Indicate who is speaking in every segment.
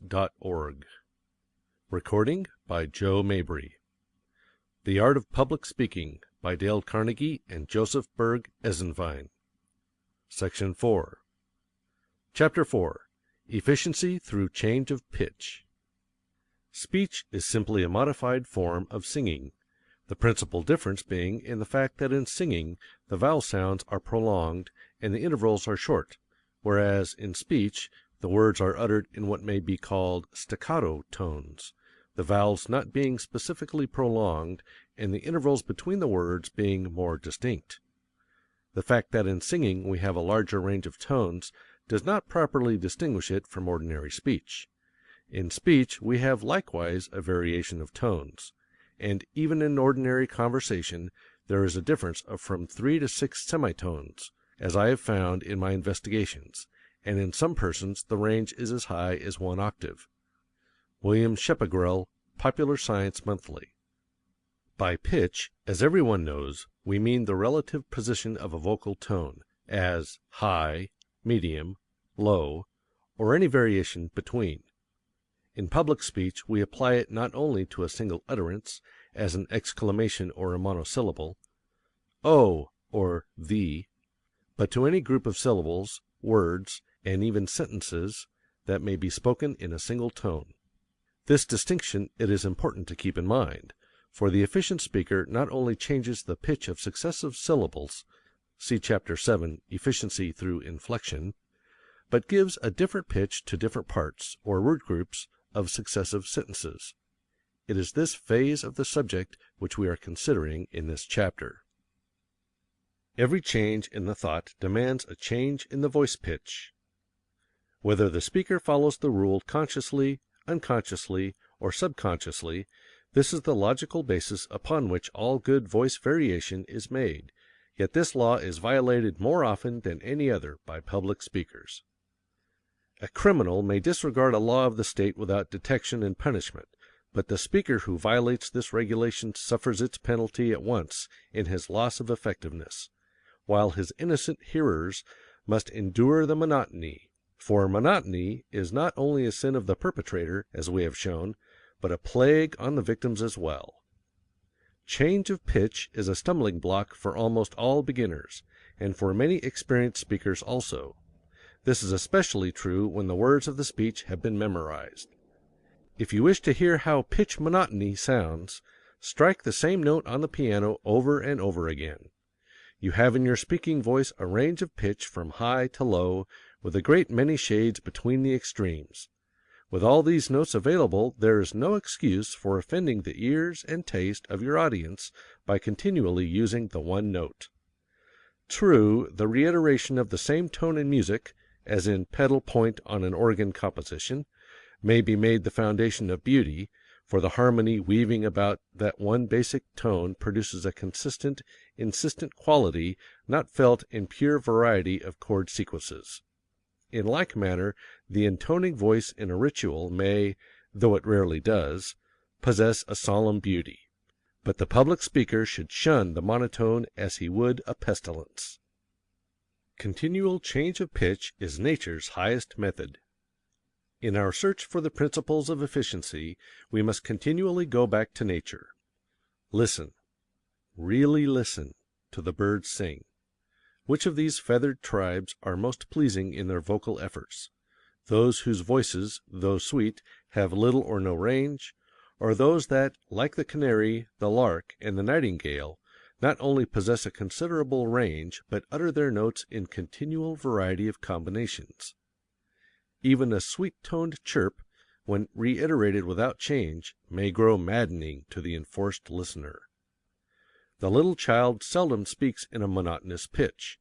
Speaker 1: LibriVox.org. Recording by Joe Mabry. The Art of Public Speaking by Dale Carnegie and Joseph Berg Esenwein. Section 4. Chapter 4. Efficiency through Change of Pitch. Speech is simply a modified form of singing, the principal difference being in the fact that in singing the vowel sounds are prolonged and the intervals are short, whereas in speech the words are uttered in what may be called staccato tones, the vowels not being specifically prolonged and the intervals between the words being more distinct. The fact that in singing we have a larger range of tones does not properly distinguish it from ordinary speech. In speech we have likewise a variation of tones, and even in ordinary conversation there is a difference of from 3 to 6 semitones, as I have found in my investigations, and in some persons the range is as high as 1 octave. William Shepagrell, Popular Science Monthly. By pitch, as everyone knows, we mean the relative position of a vocal tone, as high, medium, low, or any variation between. In public speech we apply it not only to a single utterance, as an exclamation or a monosyllable, "Oh," or "thee," but to any group of syllables, words, and even sentences that may be spoken in a single tone. This distinction it is important to keep in mind, for the efficient speaker not only changes the pitch of successive syllables, see Chapter 7, Efficiency through Inflection, but gives a different pitch to different parts, or word groups, of successive sentences. It is this phase of the subject which we are considering in this chapter. Every change in the thought demands a change in the voice pitch. Whether the speaker follows the rule consciously, unconsciously, or subconsciously, this is the logical basis upon which all good voice variation is made, yet this law is violated more often than any other by public speakers. A criminal may disregard a law of the state without detection and punishment, but the speaker who violates this regulation suffers its penalty at once in his loss of effectiveness, while his innocent hearers must endure the monotony, for monotony is not only a sin of the perpetrator, as we have shown, but a plague on the victims as well. Change of pitch is a stumbling block for almost all beginners, and for many experienced speakers also. This is especially true when the words of the speech have been memorized. If you wish to hear how pitch monotony sounds, strike the same note on the piano over and over again. You have in your speaking voice a range of pitch from high to low, with a great many shades between the extremes. With all these notes available, there is no excuse for offending the ears and taste of your audience by continually using the one note. True, the reiteration of the same tone in music, as in pedal point on an organ composition, may be made the foundation of beauty, for the harmony weaving about that one basic tone produces a consistent, insistent quality not felt in pure variety of chord sequences. In like manner, the intoning voice in a ritual may, though it rarely does, possess a solemn beauty. But the public speaker should shun the monotone as he would a pestilence. Continual change of pitch is nature's highest method. In our search for the principles of efficiency, we must continually go back to nature. Listen, really listen, to the birds sing. Which of these feathered tribes are most pleasing in their vocal efforts? Those whose voices, though sweet, have little or no range, or those that, like the canary, the lark, and the nightingale, not only possess a considerable range, but utter their notes in continual variety of combinations? Even a sweet-toned chirp, when reiterated without change, may grow maddening to the enforced listener. The little child seldom speaks in a monotonous pitch.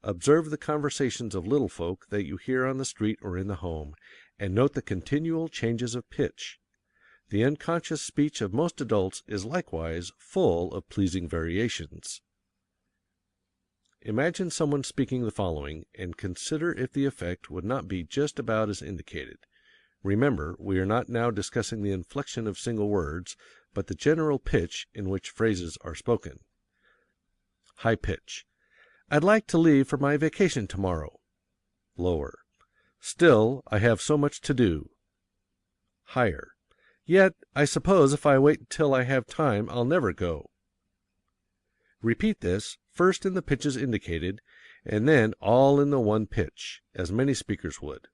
Speaker 1: Observe the conversations of little folk that you hear on the street or in the home, and note the continual changes of pitch. The unconscious speech of most adults is likewise full of pleasing variations. Imagine someone speaking the following, and consider if the effect would not be just about as indicated. Remember, we are not now discussing the inflection of single words, but the general pitch in which phrases are spoken. High pitch. I'd like to leave for my vacation tomorrow. Lower. Still, I have so much to do. higher. Yet, I suppose if I wait till I have time, I'll never go. Repeat this, first in the pitches indicated, and then all in the one pitch, as many speakers would.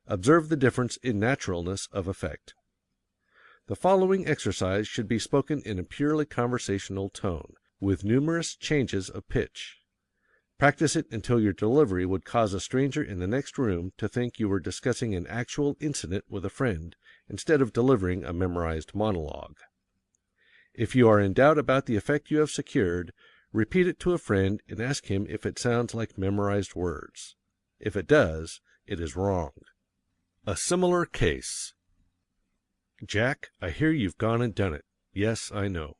Speaker 1: Observe the difference in naturalness of effect. The following exercise should be spoken in a purely conversational tone, with numerous changes of pitch. Practice it until your delivery would cause a stranger in the next room to think you were discussing an actual incident with a friend, instead of delivering a memorized monologue. If you are in doubt about the effect you have secured, repeat it to a friend and ask him if it sounds like memorized words. If it does, it is wrong. A similar case. Jack, I hear you've gone and done it. Yes, I know.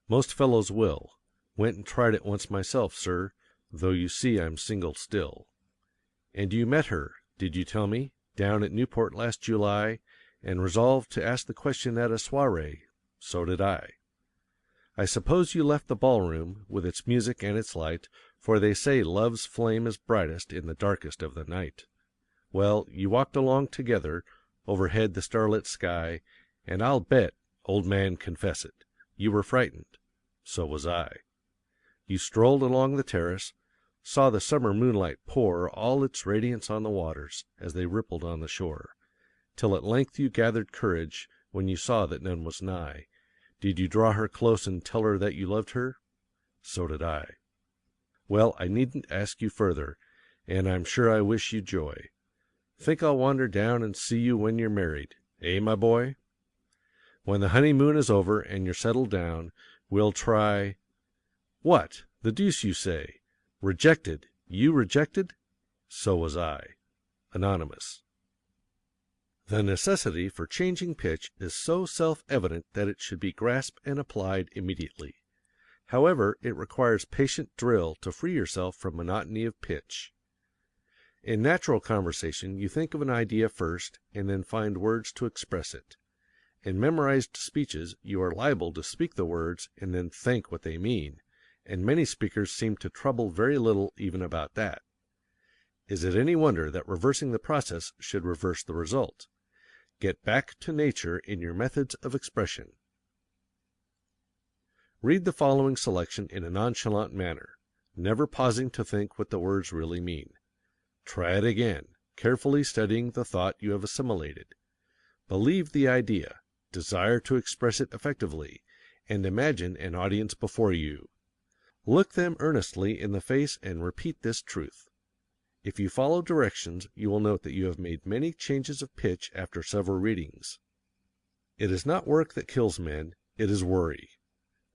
Speaker 1: Most fellows will. Went and tried it once myself, sir, though you see I'm single still. And you met her, did you tell me, down at Newport last July, and resolved to ask the question at a soiree? So did I. I suppose you left the ballroom, with its music and its light, for they say love's flame is brightest in the darkest of the night. Well, you walked along together, overhead the starlit sky, and I'll bet, old man, confess it, you were frightened. So was I. You strolled along the terrace, saw the summer moonlight pour all its radiance on the waters as they rippled on the shore, till at length you gathered courage when you saw that none was nigh. Did you draw her close and tell her that you loved her? So did I. Well, I needn't ask you further, and I'm sure I wish you joy. Think I'll wander down and see you when you're married, eh, my boy? When the honeymoon is over and you're settled down, we'll try— What? The deuce you say? Rejected? You rejected? So was I. Anonymous. The necessity for changing pitch is so self-evident that it should be grasped and applied immediately. However, it requires patient drill to free yourself from monotony of pitch. In natural conversation you think of an idea first and then find words to express it. In memorized speeches you are liable to speak the words and then think what they mean, and many speakers seem to trouble very little even about that. Is it any wonder that reversing the process should reverse the result? Get back to nature in your methods of expression. Read the following selection in a nonchalant manner, never pausing to think what the words really mean. Try it again, carefully studying the thought you have assimilated. Believe the idea, desire to express it effectively, and imagine an audience before you. Look them earnestly in the face and repeat this truth. If you follow directions, you will note that you have made many changes of pitch after several readings. It is not work that kills men, it is worry.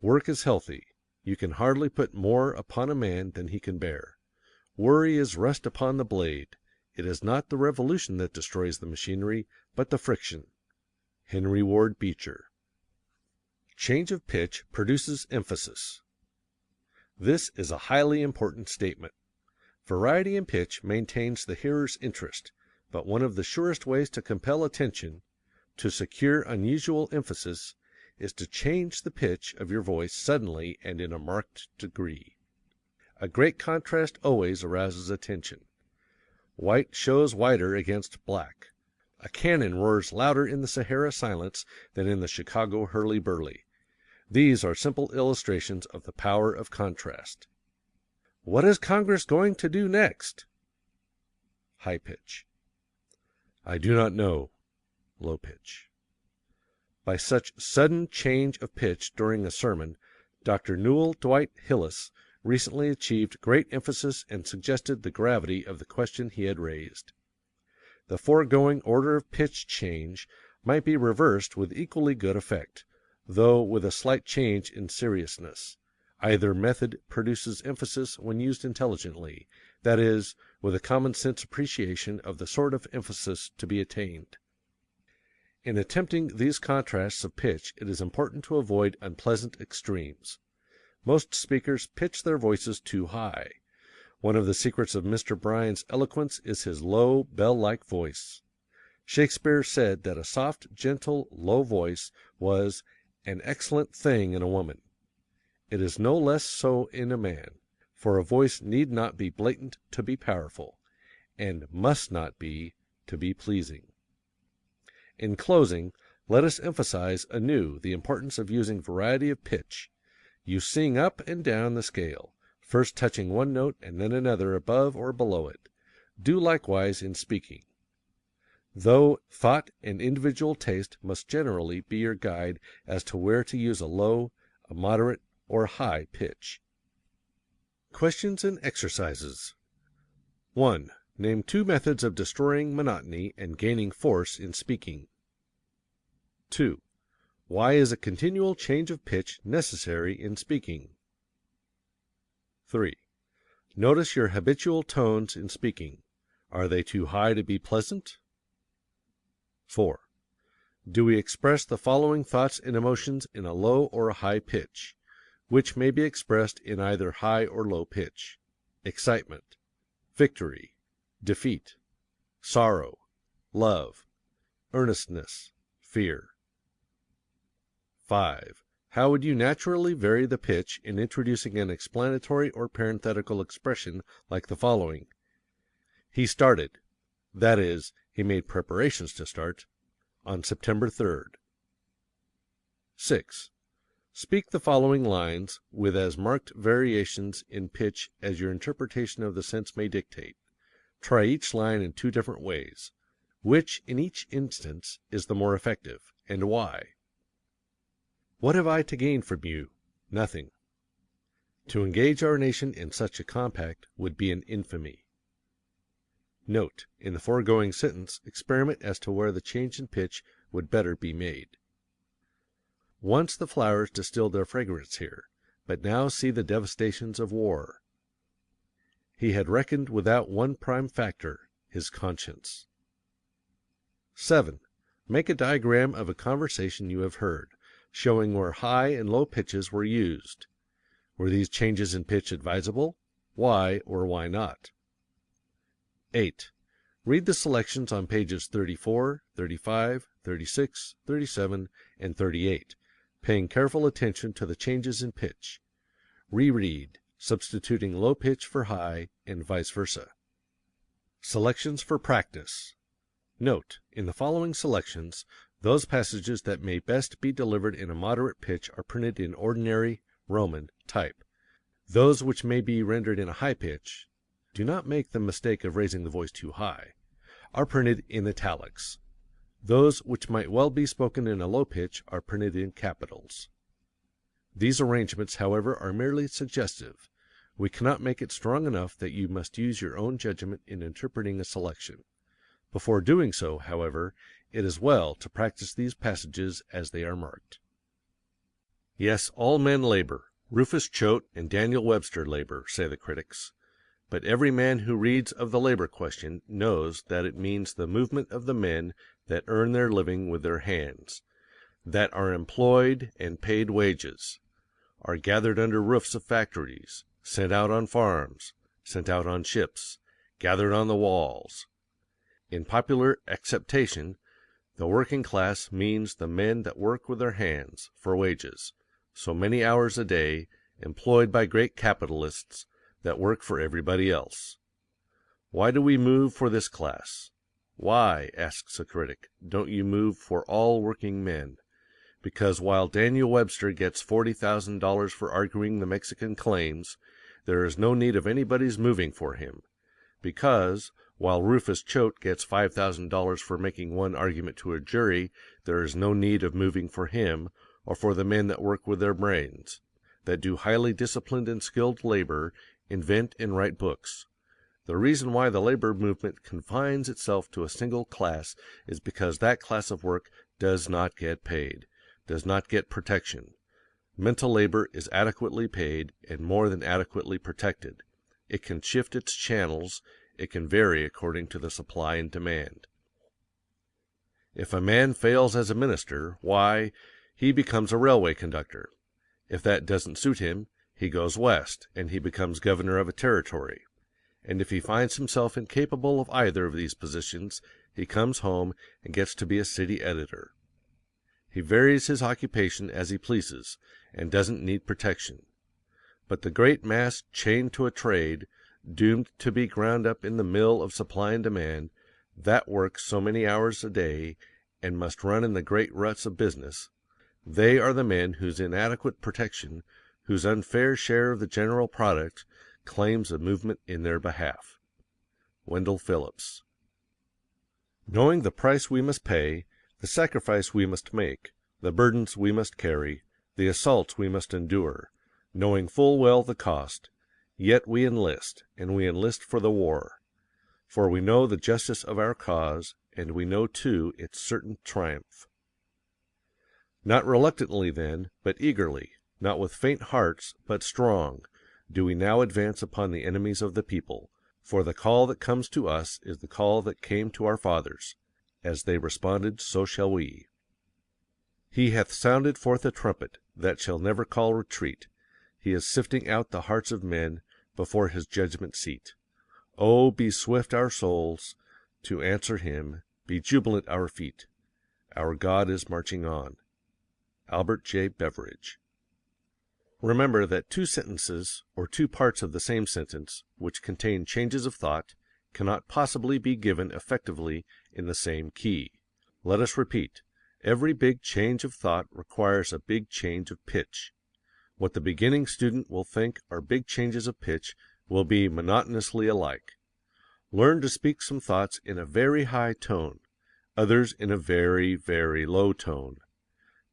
Speaker 1: Work is healthy. You can hardly put more upon a man than he can bear. Worry is rust upon the blade. It is not the revolution that destroys the machinery, but the friction. Henry Ward Beecher. Change of pitch produces emphasis. This is a highly important statement. Variety in pitch maintains the hearer's interest, but one of the surest ways to compel attention, to secure unusual emphasis, is to change the pitch of your voice suddenly and in a marked degree. A great contrast always arouses attention. White shows whiter against black. A cannon roars louder in the Sahara silence than in the Chicago hurly-burly. These are simple illustrations of the power of contrast. What is Congress going to do next? High pitch. I do not know. Low pitch. By such sudden change of pitch during a sermon, Dr. Newell Dwight Hillis recently achieved great emphasis and suggested the gravity of the question he had raised. The foregoing order of pitch change might be reversed with equally good effect, though with a slight change in seriousness. Either method produces emphasis when used intelligently, that is, with a common-sense appreciation of the sort of emphasis to be attained. In attempting these contrasts of pitch it is important to avoid unpleasant extremes. Most speakers pitch their voices too high. One of the secrets of Mr. Bryan's eloquence is his low, bell-like voice. Shakespeare said that a soft, gentle, low voice was an excellent thing in a woman. It is no less so in a man, for a voice need not be blatant to be powerful, and must not be to be pleasing. In closing, let us emphasize anew the importance of using variety of pitch. You sing up and down the scale, first touching one note and then another above or below it. Do likewise in speaking. Though thought and individual taste must generally be your guide as to where to use a low, a moderate, or high pitch. Questions and exercises. 1. Name 2 methods of destroying monotony and gaining force in speaking. 2. Why is a continual change of pitch necessary in speaking? 3. Notice your habitual tones in speaking. Are they too high to be pleasant? 4. Do we express the following thoughts and emotions in a low or a high pitch, which may be expressed in either high or low pitch? Excitement, victory, defeat, sorrow, love, earnestness, fear. 5. How would you naturally vary the pitch in introducing an explanatory or parenthetical expression like the following? He started, that is, he made preparations to start, on September 3rd. 6. Speak the following lines with as marked variations in pitch as your interpretation of the sense may dictate. Try each line in 2 different ways. Which, in each instance, is the more effective, and why? What have I to gain from you? Nothing. To engage our nation in such a compact would be an infamy. Note, in the foregoing sentence, experiment as to where the change in pitch would better be made. Once the flowers distilled their fragrance here, but now see the devastations of war. He had reckoned without one prime factor, his conscience. 7. Make a diagram of a conversation you have heard, showing where high and low pitches were used. Were these changes in pitch advisable? Why or why not? 8. Read the selections on pages 34, 35, 36, 37, and 38, paying careful attention to the changes in pitch. Reread, substituting low pitch for high, and vice versa. Selections for practice. Note, in the following selections, those passages that may best be delivered in a moderate pitch are printed in ordinary, Roman, type. Those which may be rendered in a high pitch, do not make the mistake of raising the voice too high, are printed in italics. Those which might well be spoken in a low pitch are printed in capitals. These arrangements, however, are merely suggestive. We cannot make it strong enough that you must use your own judgment in interpreting a selection. Before doing so, however, it is well to practice these passages as they are marked. Yes, all men labor. Rufus Choate and Daniel Webster labor, say the critics. But every man who reads of the labor question knows that it means the movement of the men that earn their living with their hands, that are employed and paid wages, are gathered under roofs of factories, sent out on farms, sent out on ships, gathered on the walls. In popular acceptation, the working class means the men that work with their hands, for wages, so many hours a day, employed by great capitalists that work for everybody else. Why do we move for this class? Why, asks a critic, don't you move for all working men? Because while Daniel Webster gets $40,000 for arguing the Mexican claims, there is no need of anybody's moving for him. Because, while Rufus Choate gets $5,000 for making one argument to a jury, there is no need of moving for him, or for the men that work with their brains, that do highly disciplined and skilled labor, invent and write books. The reason why the labor movement confines itself to a single class is because that class of work does not get paid, does not get protection. Mental labor is adequately paid and more than adequately protected. It can shift its channels, it can vary according to the supply and demand. If a man fails as a minister, why, he becomes a railway conductor. If that doesn't suit him, he goes west, and he becomes governor of a territory. And if he finds himself incapable of either of these positions, he comes home and gets to be a city editor. He varies his occupation as he pleases, and doesn't need protection. But the great mass chained to a trade, doomed to be ground up in the mill of supply and demand, that works so many hours a day, and must run in the great ruts of business, they are the men whose inadequate protection, whose unfair share of the general product, claims a movement in their behalf. Wendell Phillips. Knowing the price we must pay, the sacrifice we must make, the burdens we must carry, the assaults we must endure, knowing full well the cost, yet we enlist, and we enlist for the war. For we know the justice of our cause, and we know too its certain triumph. Not reluctantly then, but eagerly, not with faint hearts, but strong, do we now advance upon the enemies of the people, for the call that comes to us is the call that came to our fathers. As they responded, so shall we. He hath sounded forth a trumpet that shall never call retreat. He is sifting out the hearts of men before his judgment seat. Oh, be swift our souls to answer him, be jubilant our feet. Our God is marching on. Albert J. Beveridge. Remember that two sentences, or two parts of the same sentence, which contain changes of thought, cannot possibly be given effectively in the same key. Let us repeat: every big change of thought requires a big change of pitch. What the beginning student will think are big changes of pitch will be monotonously alike. Learn to speak some thoughts in a very high tone, others in a very, very low tone.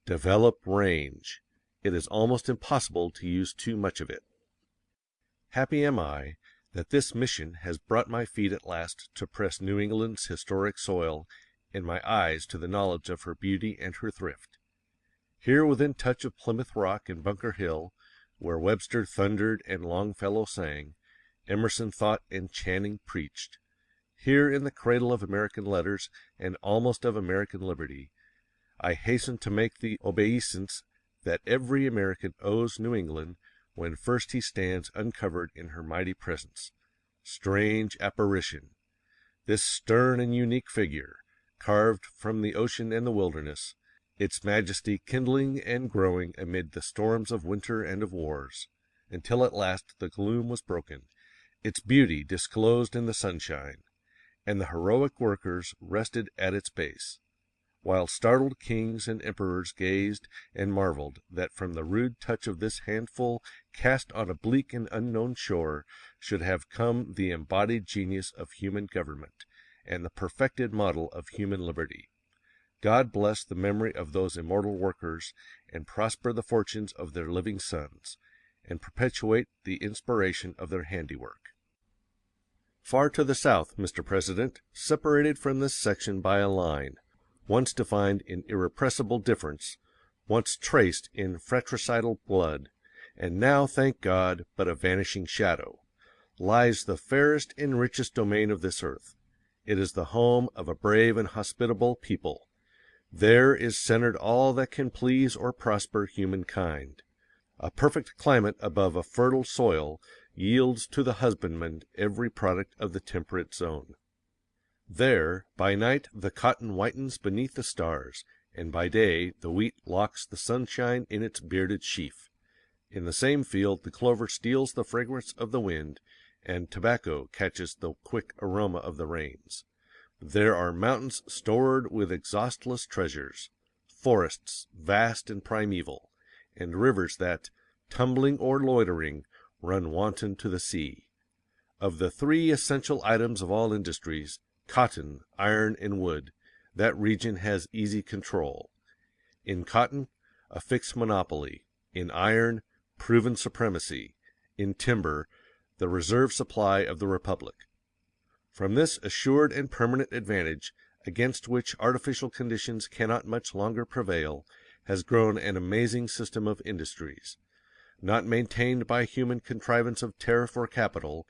Speaker 1: Develop range. It is almost impossible to use too much of it. Happy am I that this mission has brought my feet at last to press New England's historic soil, and my eyes to the knowledge of her beauty and her thrift. Here within touch of Plymouth Rock and Bunker Hill, where Webster thundered and Longfellow sang, Emerson thought and Channing preached. Here in the cradle of American letters and almost of American liberty, I hasten to make the obeisance that every American owes New England when first he stands uncovered in her mighty presence. Strange apparition! This stern and unique figure, carved from the ocean and the wilderness, its majesty kindling and growing amid the storms of winter and of wars, until at last the gloom was broken, its beauty disclosed in the sunshine, and the heroic workers rested at its base, while startled kings and emperors gazed and marveled that from the rude touch of this handful cast on a bleak and unknown shore should have come the embodied genius of human government and the perfected model of human liberty. God bless the memory of those immortal workers, and prosper the fortunes of their living sons, and perpetuate the inspiration of their handiwork. Far to the south, Mr. President, separated from this section by a line, once defined in irrepressible difference, once traced in fratricidal blood, and now, thank God, but a vanishing shadow, lies the fairest and richest domain of this earth. It is the home of a brave and hospitable people. There is centered all that can please or prosper humankind. A perfect climate above a fertile soil yields to the husbandman every product of the temperate zone. There, by night the cotton whitens beneath the stars, and by day the wheat locks the sunshine in its bearded sheaf. In the same field the clover steals the fragrance of the wind, and tobacco catches the quick aroma of the rains. There are mountains stored with exhaustless treasures, forests vast and primeval, and rivers that, tumbling or loitering, run wanton to the sea. Of the three essential items of all industries, cotton, iron, and wood, that region has easy control. In cotton, a fixed monopoly; in iron, proven supremacy; in timber, the reserve supply of the republic. From this assured and permanent advantage, against which artificial conditions cannot much longer prevail, has grown an amazing system of industries, not maintained by human contrivance of tariff or capital,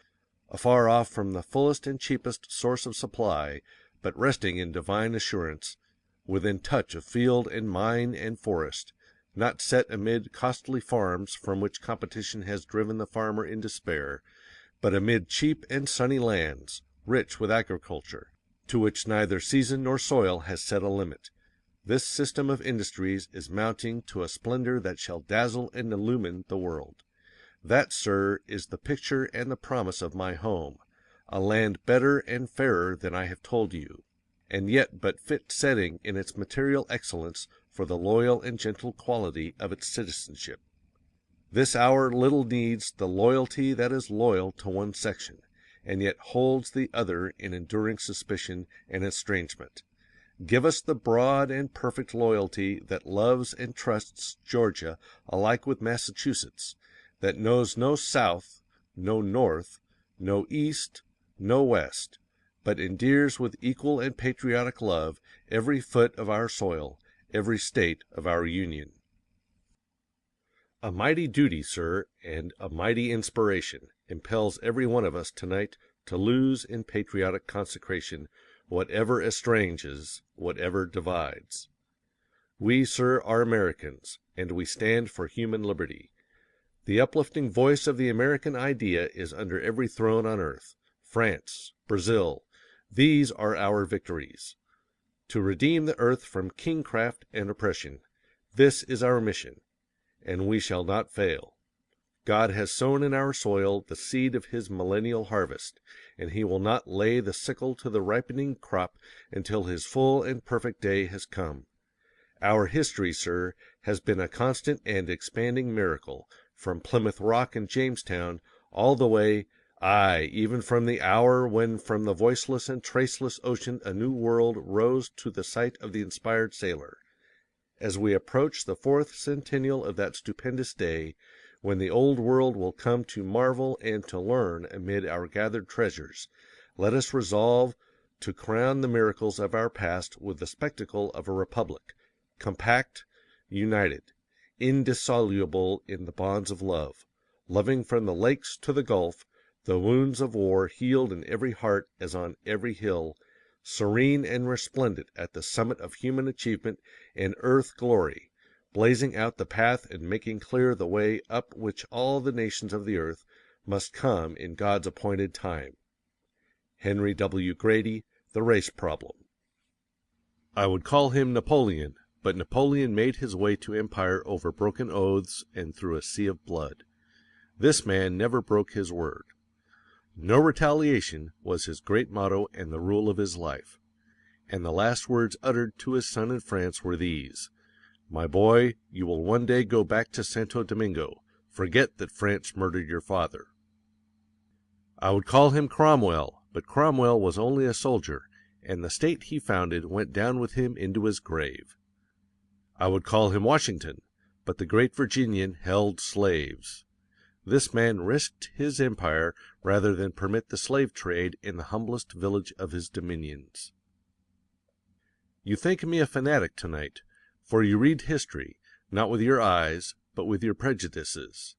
Speaker 1: afar off from the fullest and cheapest source of supply, but resting in divine assurance, within touch of field and mine and forest, not set amid costly farms from which competition has driven the farmer in despair, but amid cheap and sunny lands, rich with agriculture, to which neither season nor soil has set a limit. This system of industries is mounting to a splendor that shall dazzle and illumine the world. That, sir, is the picture and the promise of my home, a land better and fairer than I have told you. and yet but fit setting in its material excellence for the loyal and gentle quality of its citizenship. This hour little needs the loyalty that is loyal to one section, and yet holds the other in enduring suspicion and estrangement. Give us the broad and perfect loyalty that loves and trusts Georgia alike with Massachusetts, that knows no South, no North, no East, no West, but endears with equal and patriotic love every foot of our soil, every state of our Union. A mighty duty, sir, and a mighty inspiration impels every one of us tonight to lose in patriotic consecration whatever estranges, whatever divides. We, sir, are Americans, and we stand for human liberty. The uplifting voice of the American idea is under every throne on earth. France, Brazil, these are our victories. To redeem the earth from kingcraft and oppression, this is our mission, and we shall not fail. God has sown in our soil the seed of his millennial harvest, and he will not lay the sickle to the ripening crop until his full and perfect day has come. Our history, sir, has been a constant and expanding miracle, from Plymouth Rock and Jamestown all the way, aye, even from the hour when from the voiceless and traceless ocean a new world rose to the sight of the inspired sailor. As we approach the 4th centennial of that stupendous day, when the old world will come to marvel and to learn amid our gathered treasures, let us resolve to crown the miracles of our past with the spectacle of a republic, compact, united, indissoluble in the bonds of love, loving from the lakes to the Gulf, the wounds of war healed in every heart as on every hill, serene and resplendent at the summit of human achievement and earth glory, blazing out the path and making clear the way up which all the nations of the earth must come in God's appointed time. Henry W. Grady, The Race Problem. I would call him Napoleon, but Napoleon made his way to empire over broken oaths and through a sea of blood. This man never broke his word. No retaliation was his great motto and the rule of his life. And the last words uttered to his son in France were these: "My boy, you will one day go back to Santo Domingo. Forget that France murdered your father." I would call him Cromwell, but Cromwell was only a soldier, and the state he founded went down with him into his grave. I would call him Washington, but the great Virginian held slaves. This man risked his empire rather than permit the slave trade in the humblest village of his dominions. You think me a fanatic tonight, for you read history, not with your eyes, but with your prejudices.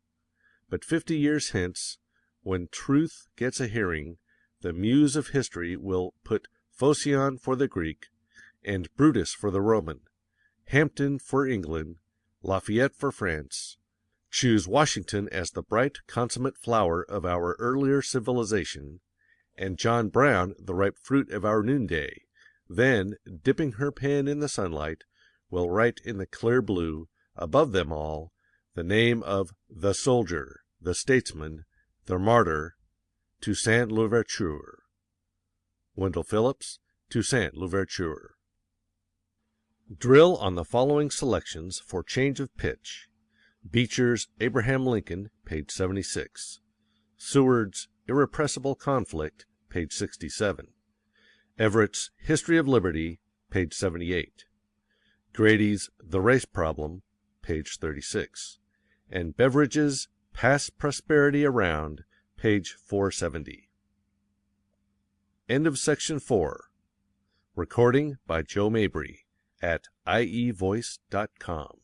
Speaker 1: But 50 years hence, when truth gets a hearing, the muse of history will put Phocion for the Greek, and Brutus for the Roman, Hampden for England, Lafayette for France, choose Washington as the bright consummate flower of our earlier civilization, and John Brown the ripe fruit of our noonday, then, dipping her pen in the sunlight, will write in the clear blue, above them all, the name of the soldier, the statesman, the martyr, Toussaint Louverture. Wendell Phillips, Toussaint Louverture. Drill on the following selections for change of pitch. Beecher's Abraham Lincoln, page 76. Seward's Irrepressible Conflict, page 67. Everett's History of Liberty, page 78. Grady's The Race Problem, page 36. And Beveridge's Pass Prosperity Around, page 470. End of section 4. Recording by Joe Mabry at ievoice.com.